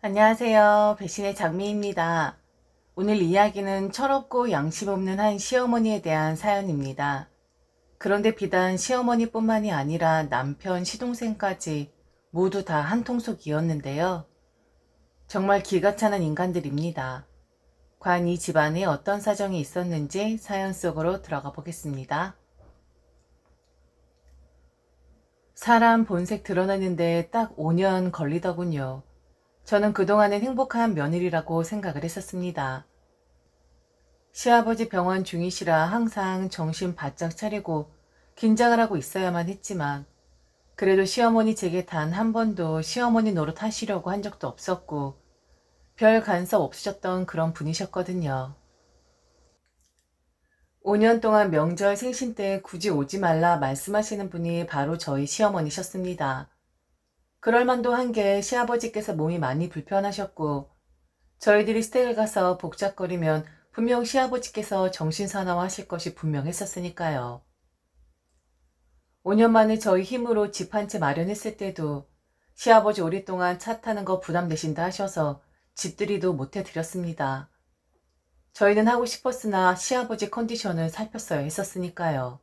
안녕하세요. 배신의 장미입니다. 오늘 이야기는 철없고 양심 없는 한 시어머니에 대한 사연입니다. 그런데 비단 시어머니뿐만이 아니라 남편, 시동생까지 모두 다 한통속이었는데요. 정말 기가 차는 인간들입니다. 과연 이 집안에 어떤 사정이 있었는지 사연 속으로 들어가 보겠습니다. 사람 본색 드러나는데 딱 5년 걸리더군요. 저는 그동안은 행복한 며느리라고 생각을 했었습니다. 시아버지 병원 중이시라 항상 정신 바짝 차리고 긴장을 하고 있어야만 했지만 그래도 시어머니 제게 단 한 번도 시어머니 노릇 하시려고 한 적도 없었고 별 간섭 없으셨던 그런 분이셨거든요. 5년 동안 명절 생신 때 굳이 오지 말라 말씀하시는 분이 바로 저희 시어머니셨습니다. 그럴만도 한 게 시아버지께서 몸이 많이 불편하셨고 저희들이 스테이를 가서 복작거리면 분명 시아버지께서 정신사나워 하실 것이 분명했었으니까요. 5년 만에 저희 힘으로 집 한 채 마련했을 때도 시아버지 오랫동안 차 타는 거 부담되신다 하셔서 집들이도 못해드렸습니다. 저희는 하고 싶었으나 시아버지 컨디션을 살폈어야 했었으니까요.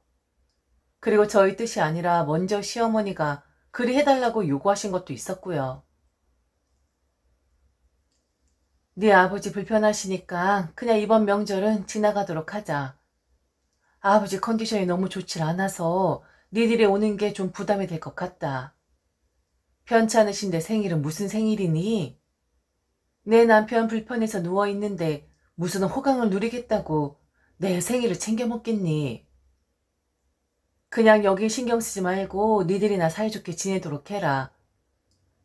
그리고 저희 뜻이 아니라 먼저 시어머니가 그리 해달라고 요구하신 것도 있었고요. 네 아버지 불편하시니까 그냥 이번 명절은 지나가도록 하자. 아버지 컨디션이 너무 좋질 않아서 니들이 오는 게 좀 부담이 될 것 같다. 편찮으신데 생일은 무슨 생일이니? 내 남편 불편해서 누워있는데 무슨 호강을 누리겠다고 내 생일을 챙겨 먹겠니? 그냥 여긴 신경 쓰지 말고 니들이나 사이좋게 지내도록 해라.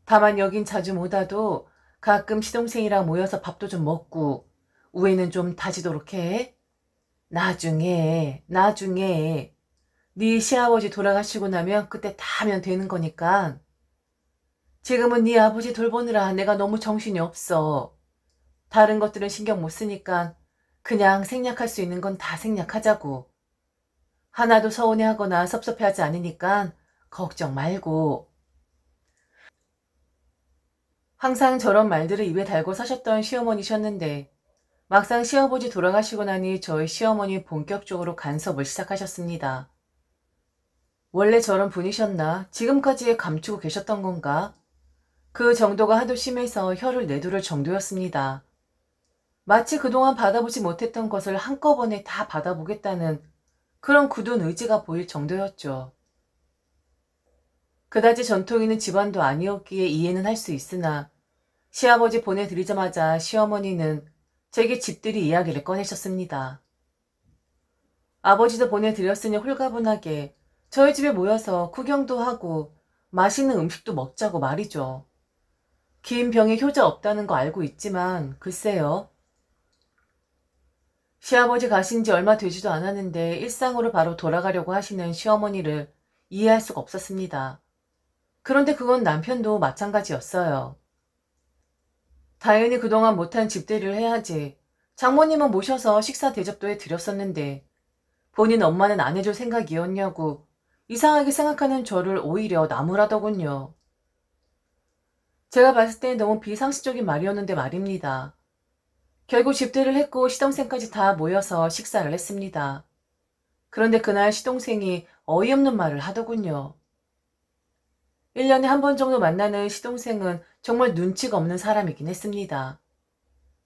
다만 여긴 자주 못 와도 가끔 시동생이랑 모여서 밥도 좀 먹고 우애는 좀 다지도록 해. 나중에 네 시아버지 돌아가시고 나면 그때 다 하면 되는 거니까. 지금은 네 아버지 돌보느라 내가 너무 정신이 없어. 다른 것들은 신경 못 쓰니까 그냥 생략할 수 있는 건 다 생략하자고. 하나도 서운해하거나 섭섭해하지 않으니까 걱정 말고. 항상 저런 말들을 입에 달고 사셨던 시어머니셨는데 막상 시아버지 돌아가시고 나니 저희 시어머니 본격적으로 간섭을 시작하셨습니다. 원래 저런 분이셨나? 지금까지 감추고 계셨던 건가? 그 정도가 하도 심해서 혀를 내두를 정도였습니다. 마치 그동안 받아보지 못했던 것을 한꺼번에 다 받아보겠다는 그런 굳은 의지가 보일 정도였죠. 그다지 전통 있는 집안도 아니었기에 이해는 할 수 있으나 시아버지 보내드리자마자 시어머니는 제게 집들이 이야기를 꺼내셨습니다. 아버지도 보내드렸으니 홀가분하게 저희 집에 모여서 구경도 하고 맛있는 음식도 먹자고 말이죠. 긴 병에 효자 없다는 거 알고 있지만 글쎄요. 시아버지 가신 지 얼마 되지도 않았는데 일상으로 바로 돌아가려고 하시는 시어머니를 이해할 수가 없었습니다. 그런데 그건 남편도 마찬가지였어요. 당연히 그동안 못한 집들이를 해야지. 장모님은 모셔서 식사 대접도 해드렸었는데 본인 엄마는 안 해줄 생각이었냐고 이상하게 생각하는 저를 오히려 나무라더군요. 제가 봤을 때 너무 비상식적인 말이었는데 말입니다. 결국 집들이를 했고 시동생까지 다 모여서 식사를 했습니다. 그런데 그날 시동생이 어이없는 말을 하더군요. 1년에 한 번 정도 만나는 시동생은 정말 눈치가 없는 사람이긴 했습니다.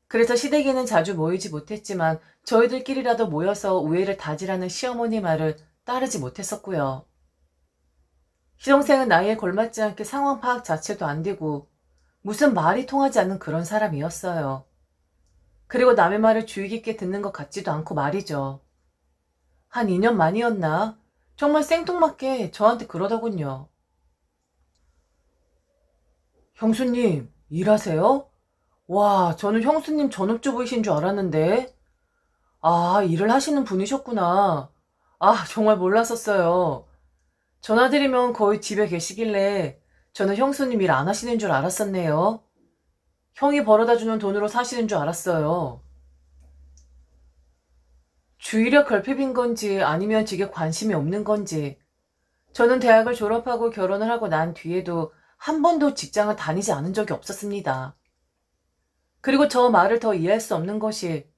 그래서 시댁에는 자주 모이지 못했지만 저희들끼리라도 모여서 우애를 다지라는 시어머니 말을 따르지 못했었고요. 시동생은 나이에 걸맞지 않게 상황 파악 자체도 안 되고 무슨 말이 통하지 않는 그런 사람이었어요. 그리고 남의 말을 주의 깊게 듣는 것 같지도 않고 말이죠. 한 2년 만이었나? 정말 생뚱맞게 저한테 그러더군요. 형수님, 일하세요? 와, 저는 형수님 전업주부이신 줄 알았는데. 아, 일을 하시는 분이셨구나. 아, 정말 몰랐었어요. 전화드리면 거의 집에 계시길래 저는 형수님 일 안 하시는 줄 알았었네요. 형이 벌어다주는 돈으로 사시는 줄 알았어요. 주의력 결핍인 건지 아니면 제게 관심이 없는 건지 저는 대학을 졸업하고 결혼을 하고 난 뒤에도 한 번도 직장을 다니지 않은 적이 없었습니다. 그리고 저 말을 더 이해할 수 없는 것이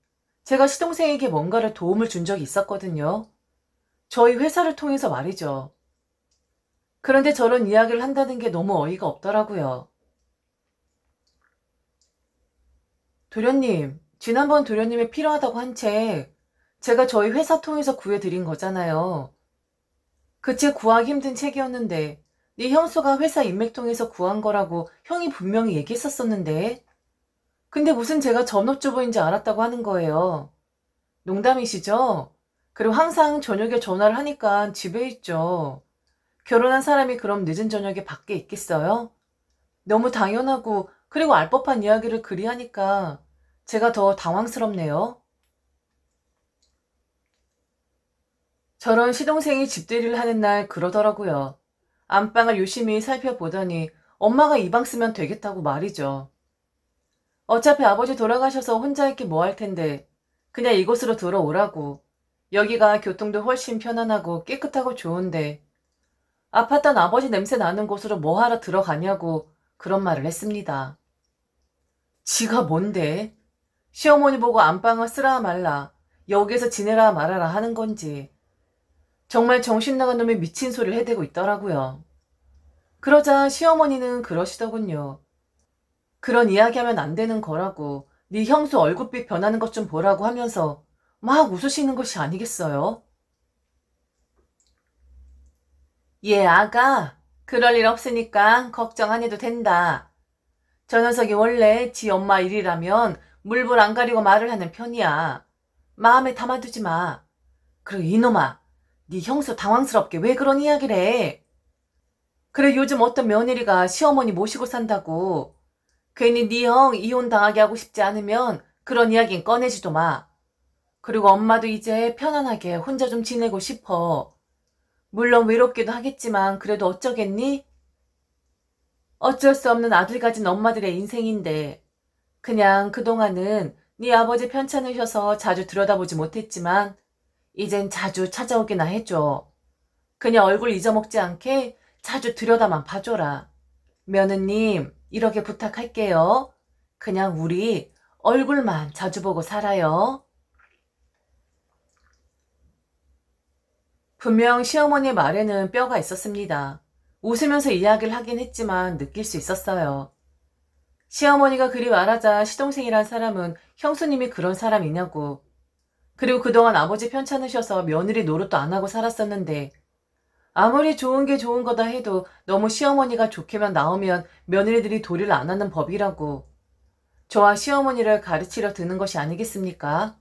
제가 시동생에게 뭔가를 도움을 준 적이 있었거든요. 저희 회사를 통해서 말이죠. 그런데 저런 이야기를 한다는 게 너무 어이가 없더라고요. 도련님, 지난번 도련님이 필요하다고 한 책, 제가 저희 회사 통해서 구해드린 거잖아요. 그 책 구하기 힘든 책이었는데, 네 형수가 회사 인맥 통해서 구한 거라고 형이 분명히 얘기했었었는데, 근데 무슨 제가 전업주부인지 알았다고 하는 거예요. 농담이시죠? 그리고 항상 저녁에 전화를 하니까 집에 있죠. 결혼한 사람이 그럼 늦은 저녁에 밖에 있겠어요? 너무 당연하고 그리고 알 법한 이야기를 그리 하니까 제가 더 당황스럽네요. 저런 시동생이 집들이를 하는 날 그러더라고요. 안방을 유심히 살펴보더니 엄마가 이 방 쓰면 되겠다고 말이죠. 어차피 아버지 돌아가셔서 혼자 있기 뭐 할 텐데 그냥 이곳으로 들어오라고. 여기가 교통도 훨씬 편안하고 깨끗하고 좋은데 아팠던 아버지 냄새 나는 곳으로 뭐하러 들어가냐고 그런 말을 했습니다. 지가 뭔데? 시어머니 보고 안방을 쓰라 말라, 여기에서 지내라 말아라 하는 건지. 정말 정신 나간 놈이 미친 소리를 해대고 있더라고요. 그러자 시어머니는 그러시더군요. 그런 이야기하면 안 되는 거라고, 네 형수 얼굴빛 변하는 것 좀 보라고 하면서 막 웃으시는 것이 아니겠어요? 예, 아가. 그럴 일 없으니까 걱정 안 해도 된다. 저 녀석이 원래 지 엄마 일이라면 물불 안 가리고 말을 하는 편이야. 마음에 담아두지 마. 그리고 이놈아, 네 형수 당황스럽게 왜 그런 이야기를 해? 그래 요즘 어떤 며느리가 시어머니 모시고 산다고. 괜히 네 형 이혼 당하게 하고 싶지 않으면 그런 이야기는 꺼내지도 마. 그리고 엄마도 이제 편안하게 혼자 좀 지내고 싶어. 물론 외롭기도 하겠지만 그래도 어쩌겠니? 어쩔 수 없는 아들 가진 엄마들의 인생인데 그냥 그동안은 네 아버지 편찮으셔서 자주 들여다보지 못했지만 이젠 자주 찾아오기나 해줘. 그냥 얼굴 잊어먹지 않게 자주 들여다만 봐줘라. 며느님, 이렇게 부탁할게요. 그냥 우리 얼굴만 자주 보고 살아요. 분명 시어머니의 말에는 뼈가 있었습니다. 웃으면서 이야기를 하긴 했지만 느낄 수 있었어요. 시어머니가 그리 말하자 시동생이란 사람은 형수님이 그런 사람이냐고. 그리고 그동안 아버지 편찮으셔서 며느리 노릇도 안 하고 살았었는데 아무리 좋은 게 좋은 거다 해도 너무 시어머니가 좋게만 나오면 며느리들이 도리를 안 하는 법이라고. 저와 시어머니를 가르치려 드는 것이 아니겠습니까?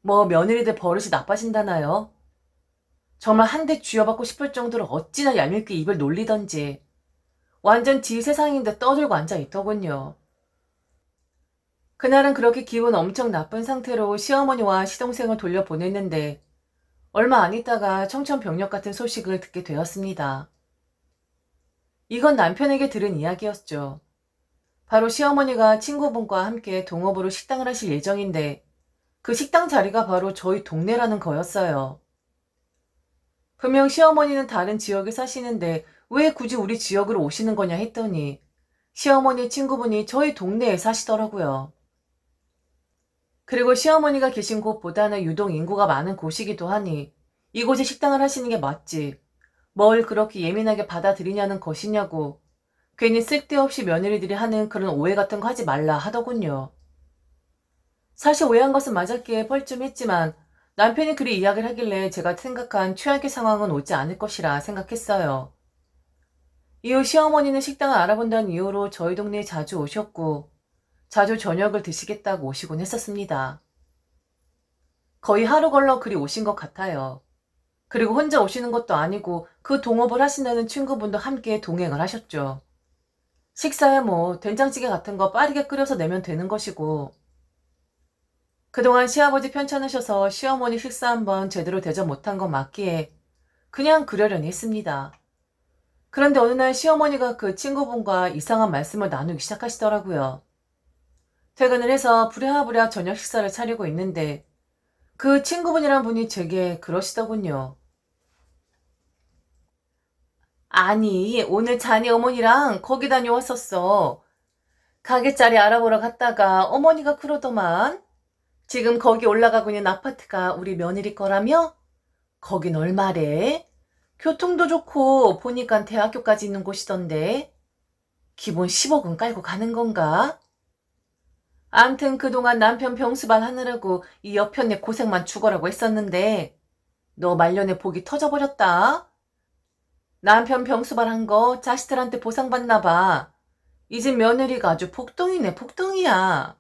뭐 며느리들 버릇이 나빠진다나요? 정말 한 대 쥐어받고 싶을 정도로 어찌나 얄밉게 입을 놀리던지 완전 지 세상인데 떠들고 앉아있더군요. 그날은 그렇게 기분 엄청 나쁜 상태로 시어머니와 시동생을 돌려보냈는데 얼마 안 있다가 청천벽력 같은 소식을 듣게 되었습니다. 이건 남편에게 들은 이야기였죠. 바로 시어머니가 친구분과 함께 동업으로 식당을 하실 예정인데 그 식당 자리가 바로 저희 동네라는 거였어요. 분명 시어머니는 다른 지역에 사시는데 왜 굳이 우리 지역으로 오시는 거냐 했더니 시어머니 친구분이 저희 동네에 사시더라고요. 그리고 시어머니가 계신 곳보다는 유독 인구가 많은 곳이기도 하니 이곳에 식당을 하시는 게 맞지. 뭘 그렇게 예민하게 받아들이냐는 것이냐고 괜히 쓸데없이 며느리들이 하는 그런 오해 같은 거 하지 말라 하더군요. 사실 오해한 것은 맞았기에 뻘쭘했지만 남편이 그리 이야기를 하길래 제가 생각한 최악의 상황은 오지 않을 것이라 생각했어요. 이후 시어머니는 식당을 알아본다는 이유로 저희 동네에 자주 오셨고 자주 저녁을 드시겠다고 오시곤 했었습니다. 거의 하루 걸러 그리 오신 것 같아요. 그리고 혼자 오시는 것도 아니고 그 동업을 하신다는 친구분도 함께 동행을 하셨죠. 식사야 뭐 된장찌개 같은 거 빠르게 끓여서 내면 되는 것이고 그동안 시아버지 편찮으셔서 시어머니 식사 한번 제대로 대접 못한 건 맞기에 그냥 그러려니 했습니다. 그런데 어느 날 시어머니가 그 친구분과 이상한 말씀을 나누기 시작하시더라고요. 퇴근을 해서 부랴부랴 저녁 식사를 차리고 있는데 그 친구분이란 분이 제게 그러시더군요. 아니 오늘 자네 어머니랑 거기 다녀왔었어. 가게자리 알아보러 갔다가 어머니가 그러더만 지금 거기 올라가고 있는 아파트가 우리 며느리 거라며? 거긴 얼마래? 교통도 좋고 보니까 대학교까지 있는 곳이던데 기본 10억은 깔고 가는 건가? 암튼 그동안 남편 병수발 하느라고 이 여편네 고생만 죽어라고 했었는데 너 말년에 복이 터져버렸다. 남편 병수발 한 거 자식들한테 보상받나 봐. 이 집 며느리가 아주 복덩이네 복덩이야.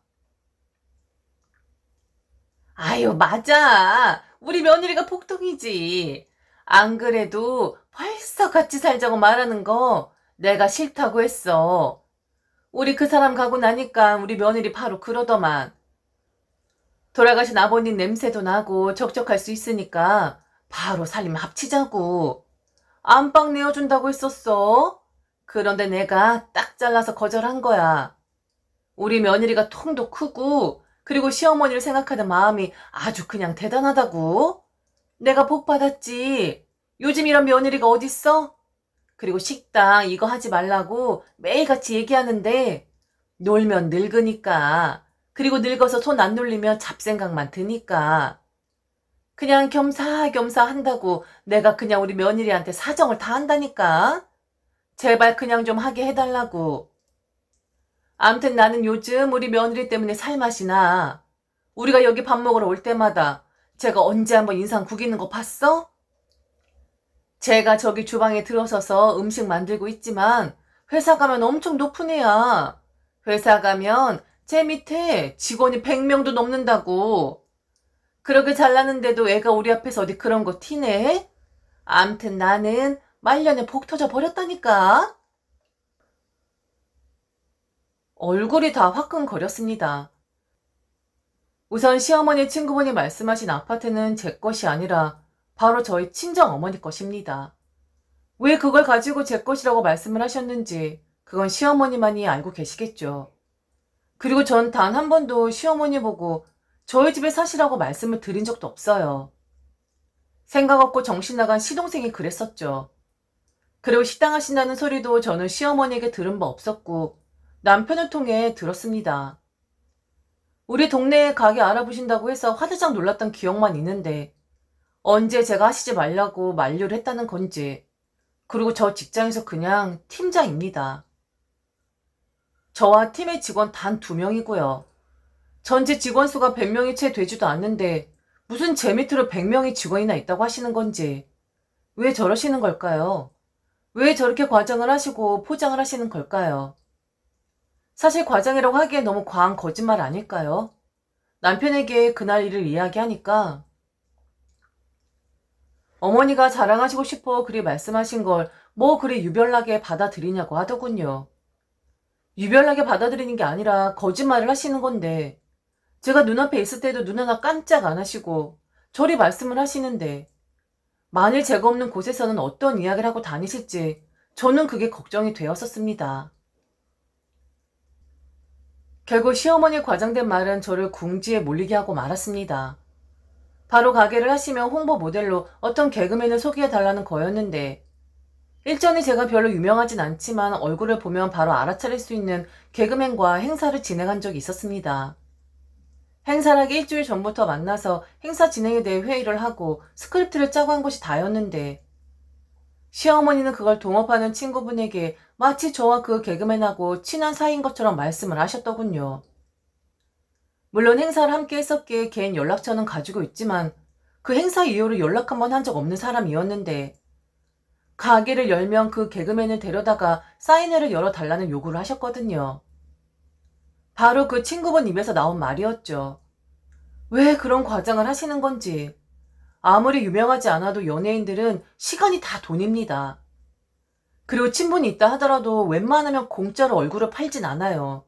아유 맞아. 우리 며느리가 복덩이지. 안 그래도 벌써 같이 살자고 말하는 거 내가 싫다고 했어. 우리 그 사람 가고 나니까 우리 며느리 바로 그러더만. 돌아가신 아버님 냄새도 나고 적적할 수 있으니까 바로 살림 합치자고. 안방 내어준다고 했었어. 그런데 내가 딱 잘라서 거절한 거야. 우리 며느리가 통도 크고 그리고 시어머니를 생각하는 마음이 아주 그냥 대단하다고. 내가 복 받았지. 요즘 이런 며느리가 어딨어? 그리고 식당 이거 하지 말라고 매일같이 얘기하는데 놀면 늙으니까 그리고 늙어서 손 안 놀리면 잡생각만 드니까 그냥 겸사겸사 한다고 내가 그냥 우리 며느리한테 사정을 다 한다니까. 제발 그냥 좀 하게 해달라고. 암튼 나는 요즘 우리 며느리 때문에 살맛이 나. 우리가 여기 밥 먹으러 올 때마다 제가 언제 한번 인상 구기는 거 봤어? 제가 저기 주방에 들어서서 음식 만들고 있지만 회사 가면 엄청 높은 애야. 회사 가면 제 밑에 직원이 100명도 넘는다고. 그렇게 잘나는데도 애가 우리 앞에서 어디 그런 거 티내? 암튼 나는 말년에 복 터져 버렸다니까. 얼굴이 다 화끈거렸습니다. 우선 시어머니 친구분이 말씀하신 아파트는 제 것이 아니라 바로 저희 친정어머니 것입니다. 왜 그걸 가지고 제 것이라고 말씀을 하셨는지 그건 시어머니만이 알고 계시겠죠. 그리고 전 단 한 번도 시어머니 보고 저희 집에 사시라고 말씀을 드린 적도 없어요. 생각 없고 정신 나간 시동생이 그랬었죠. 그리고 식당 하신다는 소리도 저는 시어머니에게 들은 바 없었고 남편을 통해 들었습니다. 우리 동네에 가게 알아보신다고 해서 화들짝 놀랐던 기억만 있는데 언제 제가 하시지 말라고 만류를 했다는 건지. 그리고 저 직장에서 그냥 팀장입니다. 저와 팀의 직원 단 2명이고요. 전체 직원 수가 100명이 채 되지도 않는데 무슨 제 밑으로 100명의 직원이나 있다고 하시는 건지. 왜 저러시는 걸까요? 왜 저렇게 과장을 하시고 포장을 하시는 걸까요? 사실 과장이라고 하기에 너무 과한 거짓말 아닐까요? 남편에게 그날 일을 이야기하니까 어머니가 자랑하시고 싶어 그리 말씀하신 걸 뭐 그리 유별나게 받아들이냐고 하더군요. 유별나게 받아들이는 게 아니라 거짓말을 하시는 건데 제가 눈앞에 있을 때도 눈 하나 깜짝 안 하시고 저리 말씀을 하시는데 만일 제가 없는 곳에서는 어떤 이야기를 하고 다니실지 저는 그게 걱정이 되었었습니다. 결국 시어머니 과장된 말은 저를 궁지에 몰리게 하고 말았습니다. 바로 가게를 하시며 홍보 모델로 어떤 개그맨을 소개해달라는 거였는데 일전에 제가 별로 유명하진 않지만 얼굴을 보면 바로 알아차릴 수 있는 개그맨과 행사를 진행한 적이 있었습니다. 행사를 하기 일주일 전부터 만나서 행사 진행에 대해 회의를 하고 스크립트를 짜고 한 것이 다였는데 시어머니는 그걸 동업하는 친구분에게 마치 저와 그 개그맨하고 친한 사이인 것처럼 말씀을 하셨더군요. 물론 행사를 함께 했었기에 개인 연락처는 가지고 있지만 그 행사 이후로 연락 한 번 한 적 없는 사람이었는데 가게를 열면 그 개그맨을 데려다가 사인회를 열어달라는 요구를 하셨거든요. 바로 그 친구분 입에서 나온 말이었죠. 왜 그런 과장을 하시는 건지. 아무리 유명하지 않아도 연예인들은 시간이 다 돈입니다. 그리고 친분이 있다 하더라도 웬만하면 공짜로 얼굴을 팔진 않아요.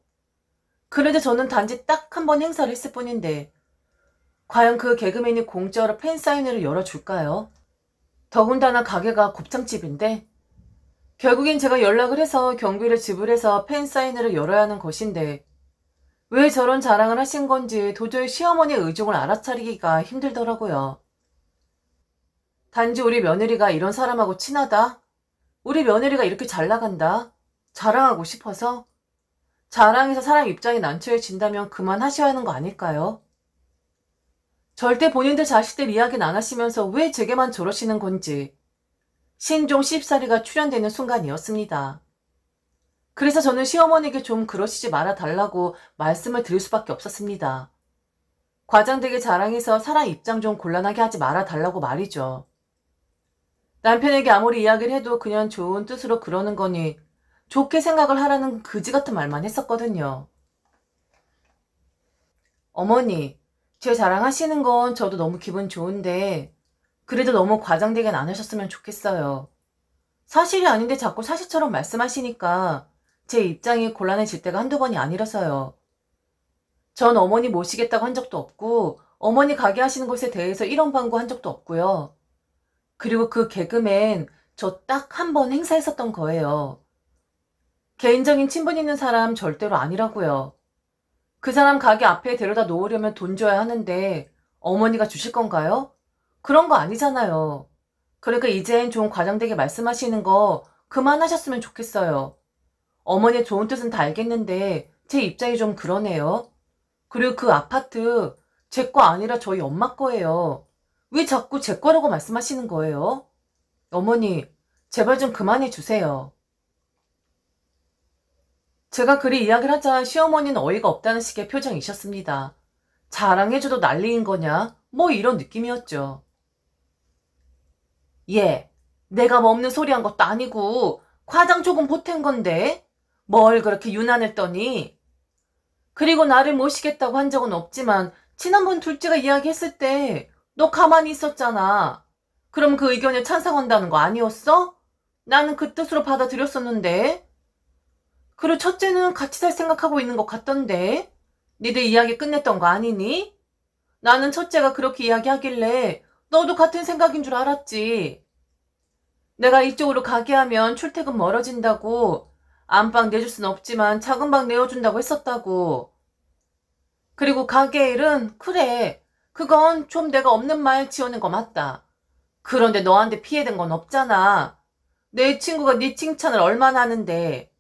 그런데 저는 단지 딱 한 번 행사를 했을 뿐인데 과연 그 개그맨이 공짜로 팬사인회를 열어줄까요? 더군다나 가게가 곱창집인데 결국엔 제가 연락을 해서 경비를 지불해서 팬사인회를 열어야 하는 것인데 왜 저런 자랑을 하신 건지 도저히 시어머니의 의중을 알아차리기가 힘들더라고요. 단지 우리 며느리가 이런 사람하고 친하다? 우리 며느리가 이렇게 잘 나간다? 자랑하고 싶어서? 자랑해서 사람 입장이 난처해진다면 그만하셔야 하는 거 아닐까요? 절대 본인들 자식들 이야기는 안 하시면서 왜 제게만 저러시는 건지 신종 씹사리가 출현되는 순간이었습니다. 그래서 저는 시어머니에게 좀 그러시지 말아달라고 말씀을 드릴 수밖에 없었습니다. 과장되게 자랑해서 사람 입장 좀 곤란하게 하지 말아달라고 말이죠. 남편에게 아무리 이야기를 해도 그냥 좋은 뜻으로 그러는 거니 좋게 생각을 하라는 그지 같은 말만 했었거든요. 어머니, 제 자랑하시는 건 저도 너무 기분 좋은데 그래도 너무 과장되게는 안 하셨으면 좋겠어요. 사실이 아닌데 자꾸 사실처럼 말씀하시니까 제 입장이 곤란해질 때가 한두 번이 아니라서요. 전 어머니 모시겠다고 한 적도 없고 어머니 가게 하시는 것에 대해서 이런 방구한 적도 없고요. 그리고 그 개그맨 저 딱 한 번 행사했었던 거예요. 개인적인 친분 있는 사람 절대로 아니라고요. 그 사람 가게 앞에 데려다 놓으려면 돈 줘야 하는데 어머니가 주실 건가요? 그런 거 아니잖아요. 그러니까 이젠 좀 과장되게 말씀하시는 거 그만하셨으면 좋겠어요. 어머니의 좋은 뜻은 다 알겠는데 제 입장이 좀 그러네요. 그리고 그 아파트 제 거 아니라 저희 엄마 거예요. 왜 자꾸 제 거라고 말씀하시는 거예요? 어머니, 제발 좀 그만해 주세요. 제가 그리 이야기를 하자 시어머니는 어이가 없다는 식의 표정이셨습니다. 자랑해줘도 난리인 거냐? 뭐 이런 느낌이었죠. 예, 내가 뭐 없는 소리 한 것도 아니고 과장 조금 보탠 건데 뭘 그렇게 유난했더니. 그리고 나를 모시겠다고 한 적은 없지만 지난번 둘째가 이야기했을 때 너 가만히 있었잖아. 그럼 그 의견에 찬성한다는 거 아니었어? 나는 그 뜻으로 받아들였었는데. 그리고 첫째는 같이 살 생각하고 있는 것 같던데. 니들 이야기 끝냈던 거 아니니? 나는 첫째가 그렇게 이야기하길래 너도 같은 생각인 줄 알았지. 내가 이쪽으로 가게 하면 출퇴근 멀어진다고 안방 내줄 순 없지만 작은 방 내어준다고 했었다고. 그리고 가게 일은 그래. 그건 좀 내가 없는 말 지어낸 거 맞다. 그런데 너한테 피해된 건 없잖아. 내 친구가 네 칭찬을 얼마나 하는데.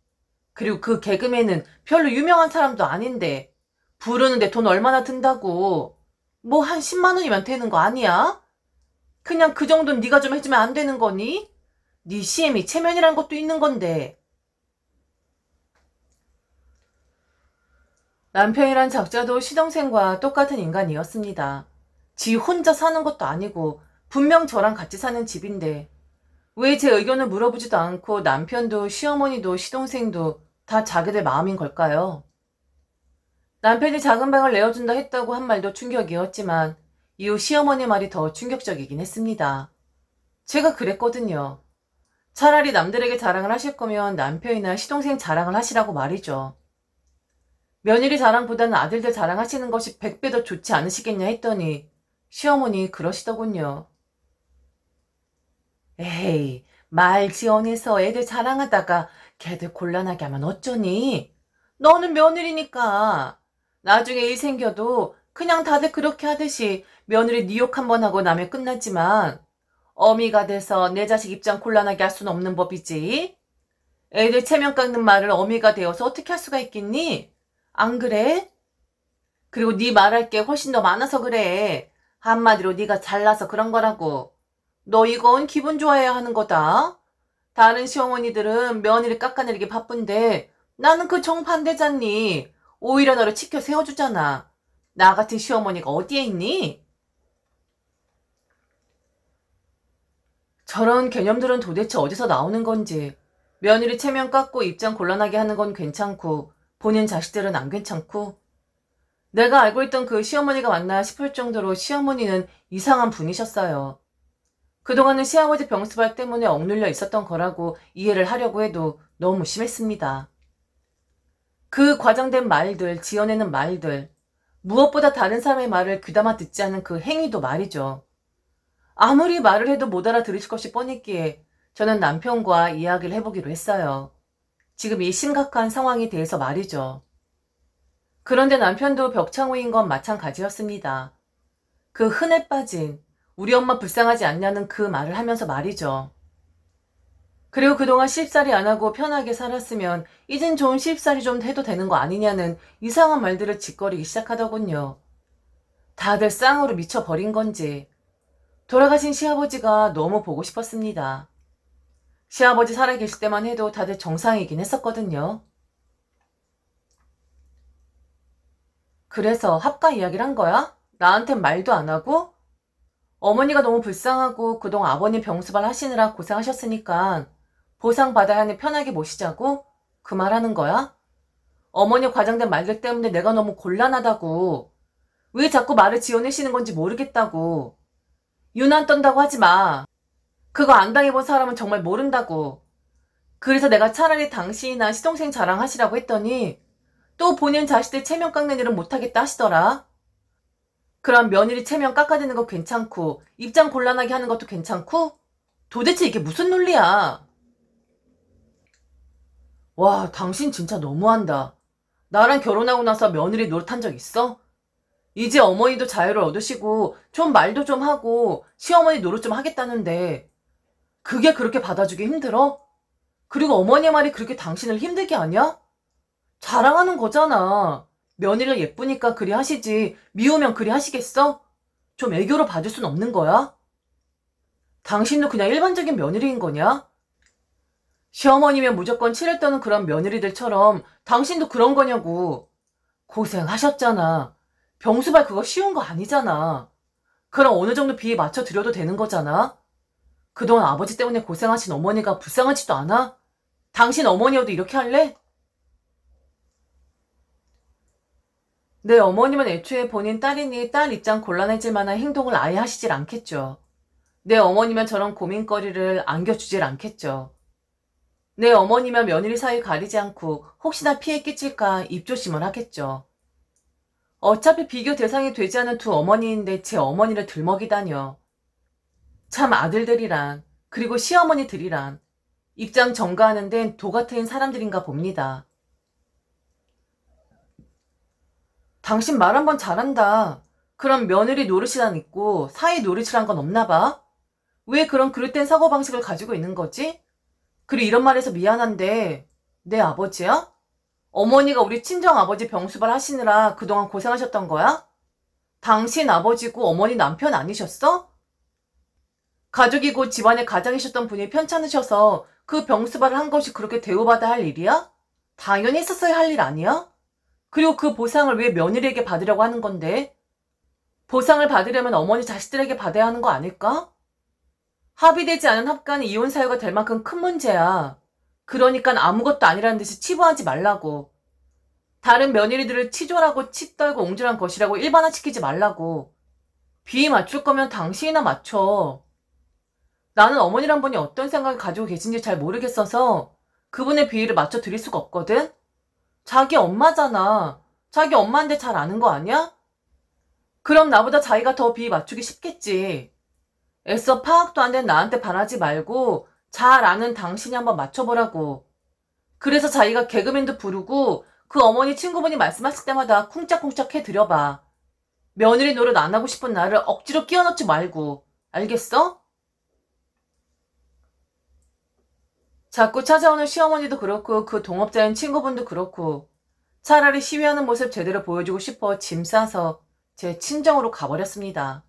그리고 그 개그맨은 별로 유명한 사람도 아닌데 부르는데 돈 얼마나 든다고. 뭐 한 10만 원이면 되는 거 아니야? 그냥 그 정도는 네가 좀 해주면 안 되는 거니? 네 CM이 체면이란 것도 있는 건데. 남편이란 작자도 시동생과 똑같은 인간이었습니다. 지 혼자 사는 것도 아니고 분명 저랑 같이 사는 집인데 왜 제 의견을 물어보지도 않고 남편도 시어머니도 시동생도 다 자기들 마음인 걸까요? 남편이 작은 방을 내어준다 했다고 한 말도 충격이었지만 이후 시어머니 말이 더 충격적이긴 했습니다. 제가 그랬거든요. 차라리 남들에게 자랑을 하실 거면 남편이나 시동생 자랑을 하시라고 말이죠. 며느리 자랑보다는 아들들 자랑하시는 것이 100배 더 좋지 않으시겠냐 했더니 시어머니 그러시더군요. 에이, 말 지어내서 애들 자랑하다가 걔들 곤란하게 하면 어쩌니? 너는 며느리니까. 나중에 일 생겨도 그냥 다들 그렇게 하듯이 며느리 네 욕 한 번 하고 나면 끝났지만 어미가 돼서 내 자식 입장 곤란하게 할 수는 없는 법이지. 애들 체면 깎는 말을 어미가 되어서 어떻게 할 수가 있겠니? 안 그래? 그리고 네 말할 게 훨씬 더 많아서 그래. 한마디로 네가 잘나서 그런 거라고. 너 이건 기분 좋아해야 하는 거다. 다른 시어머니들은 며느리 깎아내리기 바쁜데 나는 그 정반대잖니. 오히려 너를 치켜 세워주잖아. 나 같은 시어머니가 어디에 있니? 저런 개념들은 도대체 어디서 나오는 건지. 며느리 체면 깎고 입장 곤란하게 하는 건 괜찮고 본인 자식들은 안 괜찮고. 내가 알고 있던 그 시어머니가 맞나 싶을 정도로 시어머니는 이상한 분이셨어요. 그동안은 시아버지 병수발 때문에 억눌려 있었던 거라고 이해를 하려고 해도 너무 심했습니다. 그 과장된 말들, 지어내는 말들, 무엇보다 다른 사람의 말을 귀담아 듣지 않은 그 행위도 말이죠. 아무리 말을 해도 못 알아들으실 것이 뻔했기에 저는 남편과 이야기를 해보기로 했어요. 지금 이 심각한 상황에 대해서 말이죠. 그런데 남편도 벽창호인 건 마찬가지였습니다. 그 흔해 빠진 우리 엄마 불쌍하지 않냐는 그 말을 하면서 말이죠. 그리고 그동안 시집살이 안 하고 편하게 살았으면 이젠 좀 시집살이 좀 해도 되는 거 아니냐는 이상한 말들을 짓거리기 시작하더군요. 다들 쌍으로 미쳐버린 건지 돌아가신 시아버지가 너무 보고 싶었습니다. 시아버지 살아계실 때만 해도 다들 정상이긴 했었거든요. 그래서 합가 이야기를 한 거야? 나한텐 말도 안 하고? 어머니가 너무 불쌍하고 그동안 아버님 병수발 하시느라 고생하셨으니까 보상받아야 하니 편하게 모시자고? 그 말하는 거야? 어머니 과장된 말들 때문에 내가 너무 곤란하다고. 왜 자꾸 말을 지어내시는 건지 모르겠다고. 유난 떤다고 하지 마. 그거 안 당해본 사람은 정말 모른다고. 그래서 내가 차라리 당신이나 시동생 자랑하시라고 했더니 또 본인 자식들 체면 깎는 일은 못하겠다 하시더라. 그럼 며느리 체면 깎아대는 거 괜찮고 입장 곤란하게 하는 것도 괜찮고? 도대체 이게 무슨 논리야? 와, 당신 진짜 너무한다. 나랑 결혼하고 나서 며느리 노릇한 적 있어? 이제 어머니도 자유를 얻으시고 좀 말도 좀 하고 시어머니 노릇 좀 하겠다는데 그게 그렇게 받아주기 힘들어? 그리고 어머니 말이 그렇게 당신을 힘들게 하냐? 자랑하는 거잖아. 며느리가 예쁘니까 그리 하시지 미우면 그리 하시겠어? 좀 애교로 봐줄 순 없는 거야? 당신도 그냥 일반적인 며느리인 거냐? 시어머니면 무조건 치를 떠는 그런 며느리들처럼 당신도 그런 거냐고. 고생하셨잖아. 병수발 그거 쉬운 거 아니잖아. 그럼 어느 정도 비에 맞춰 드려도 되는 거잖아. 그동안 아버지 때문에 고생하신 어머니가 불쌍하지도 않아? 당신 어머니여도 이렇게 할래? 내 어머님은 애초에 본인 딸이니 딸 입장 곤란해질 만한 행동을 아예 하시질 않겠죠. 내 어머니면 저런 고민거리를 안겨주질 않겠죠. 내 어머니면 며느리 사이 가리지 않고 혹시나 피해 끼칠까 입조심을 하겠죠. 어차피 비교 대상이 되지 않은 두 어머니인데 제 어머니를 들먹이다뇨. 참 아들들이란 그리고 시어머니들이란 입장 전가하는 데는 도 같은 사람들인가 봅니다. 당신 말 한번 잘한다. 그럼 며느리 노릇이란 있고 사위 노릇이란 건 없나 봐? 왜 그런 그릇된 사고방식을 가지고 있는 거지? 그리고 이런 말해서 미안한데 내 아버지야? 어머니가 우리 친정아버지 병수발 하시느라 그동안 고생하셨던 거야? 당신 아버지고 어머니 남편 아니셨어? 가족이고 집안의 가장이셨던 분이 편찮으셔서 그 병수발을 한 것이 그렇게 대우받아야 할 일이야? 당연히 했었어야 할 일 아니야? 그리고 그 보상을 왜 며느리에게 받으려고 하는 건데? 보상을 받으려면 어머니 자식들에게 받아야 하는 거 아닐까? 합의되지 않은 합가는 이혼 사유가 될 만큼 큰 문제야. 그러니까 아무것도 아니라는 듯이 치부하지 말라고. 다른 며느리들을 치졸하고 치떨고 옹졸한 것이라고 일반화시키지 말라고. 비위 맞출 거면 당신이나 맞춰. 나는 어머니란 분이 어떤 생각을 가지고 계신지 잘 모르겠어서 그분의 비위를 맞춰 드릴 수가 없거든? 자기 엄마잖아. 자기 엄마인데 잘 아는 거 아니야? 그럼 나보다 자기가 더 비위 맞추기 쉽겠지. 애써 파악도 안 된 나한테 반하지 말고 잘 아는 당신이 한번 맞춰보라고. 그래서 자기가 개그맨도 부르고 그 어머니 친구분이 말씀하실 때마다 쿵짝쿵짝 해드려봐. 며느리 노릇 안 하고 싶은 나를 억지로 끼워 넣지 말고. 알겠어? 자꾸 찾아오는 시어머니도 그렇고 그 동업자인 친구분도 그렇고 차라리 시위하는 모습 제대로 보여주고 싶어 짐 싸서 제 친정으로 가버렸습니다.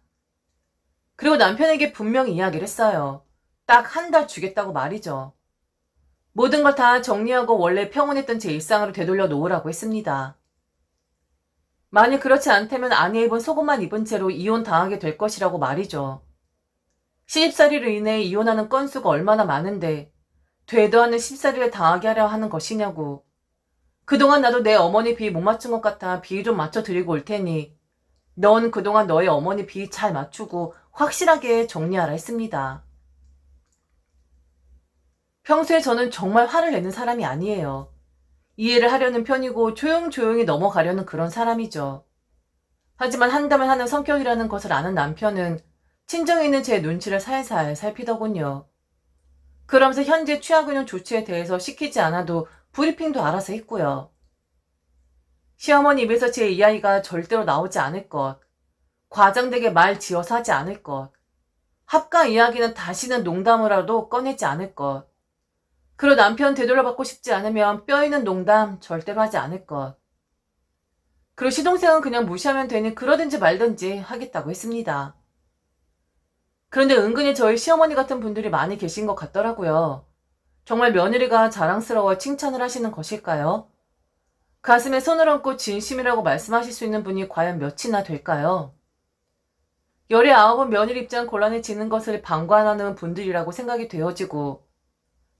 그리고 남편에게 분명히 이야기를 했어요. 딱 한 달 주겠다고 말이죠. 모든 걸 다 정리하고 원래 평온했던 제 일상으로 되돌려 놓으라고 했습니다. 만일 그렇지 않다면 아내 입은 속옷만 입은 채로 이혼당하게 될 것이라고 말이죠. 시집살이로 인해 이혼하는 건수가 얼마나 많은데 되도 않는 시집살이를 당하게 하려 하는 것이냐고. 그동안 나도 내 어머니 비위 못 맞춘 것 같아 비위 좀 맞춰드리고 올 테니 넌 그동안 너의 어머니 비위 잘 맞추고 확실하게 정리하라 했습니다. 평소에 저는 정말 화를 내는 사람이 아니에요. 이해를 하려는 편이고 조용조용히 넘어가려는 그런 사람이죠. 하지만 한다면 하는 성격이라는 것을 아는 남편은 친정에 있는 제 눈치를 살살 살피더군요. 그러면서 현재 취하고 있는 조치에 대해서 시키지 않아도 브리핑도 알아서 했고요. 시어머니 입에서 제 이야기가 절대로 나오지 않을 것, 과장되게 말 지어서 하지 않을 것, 합가 이야기는 다시는 농담으로라도 꺼내지 않을 것, 그리고 남편 되돌려받고 싶지 않으면 뼈 있는 농담 절대로 하지 않을 것. 그리고 시동생은 그냥 무시하면 되니 그러든지 말든지 하겠다고 했습니다. 그런데 은근히 저희 시어머니 같은 분들이 많이 계신 것 같더라고요. 정말 며느리가 자랑스러워 칭찬을 하시는 것일까요? 가슴에 손을 얹고 진심이라고 말씀하실 수 있는 분이 과연 몇이나 될까요? 열의 아홉은 며느리 입장 곤란해 지는 것을 방관하는 분들이라고 생각이 되어지고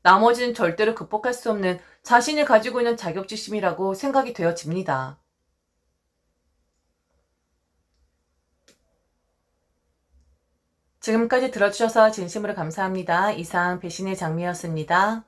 나머지는 절대로 극복할 수 없는 자신이 가지고 있는 자격지심이라고 생각이 되어집니다. 지금까지 들어주셔서 진심으로 감사합니다. 이상 배신의 장미였습니다.